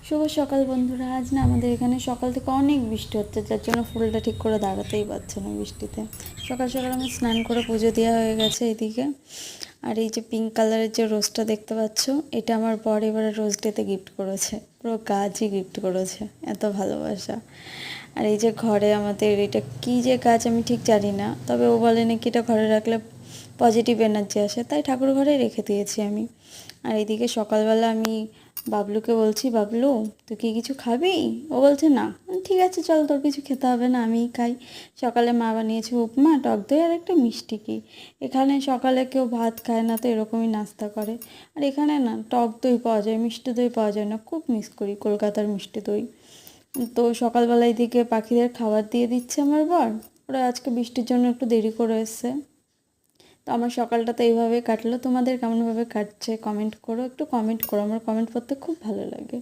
শুভ সকাল বন্ধুরা। আজ না আমাদের এখানে সকাল থেকে অনেক বৃষ্টি হচ্ছে, যার জন্য ফুলটা ঠিক করে দাঁড়াতেই পারছে না বৃষ্টিতে। সকাল সকাল আমি স্নান করে পুজো দেওয়া হয়ে গেছে এদিকে। আর এই যে পিঙ্ক কালারের যে রোজটা দেখতে পাচ্ছ, এটা আমার বর এবারে রোজ ডেতে গিফট করেছে, পুরো গাছই গিফট করেছে, এত ভালোবাসা। আর এই যে ঘরে আমাদের এটা কী যে গাছ আমি ঠিক জানি না, তবে ও বলে নাকি এটা ঘরে রাখলে পজিটিভ এনার্জি আসে, তাই ঠাকুর ঘরেই রেখে দিয়েছি আমি। আর এইদিকে সকালবেলা আমি বাবলুকে বলছি, বাবলু তুই কি কিছু খাবি? ও বলছে না। ঠিক আছে চল, তোর কিছু খেতে হবে না, আমিই খাই। সকালে মা বানিয়েছে উপমা, টক দই আর একটা মিষ্টি। কি এখানে সকালে কেউ ভাত খায় না, তো এরকমই নাস্তা করে। আর এখানে না টক দই পাওয়া যায়, মিষ্টি দই পাওয়া যায় না, খুব মিস করি কলকাতার মিষ্টি দই। তো সকালবেলায় দিকে পাখিদের খাবার দিয়ে দিচ্ছে আমার বর। ওরা আজকে বৃষ্টির জন্য একটু দেরি করে এসছে। তো আমার সকালটা তো এইভাবে কাটলো। তোমাদের কেমনভাবে কাটছে কমেন্ট করো, একটু কমেন্ট করো, আমার কমেন্ট পড়তে খুব ভালো লাগে।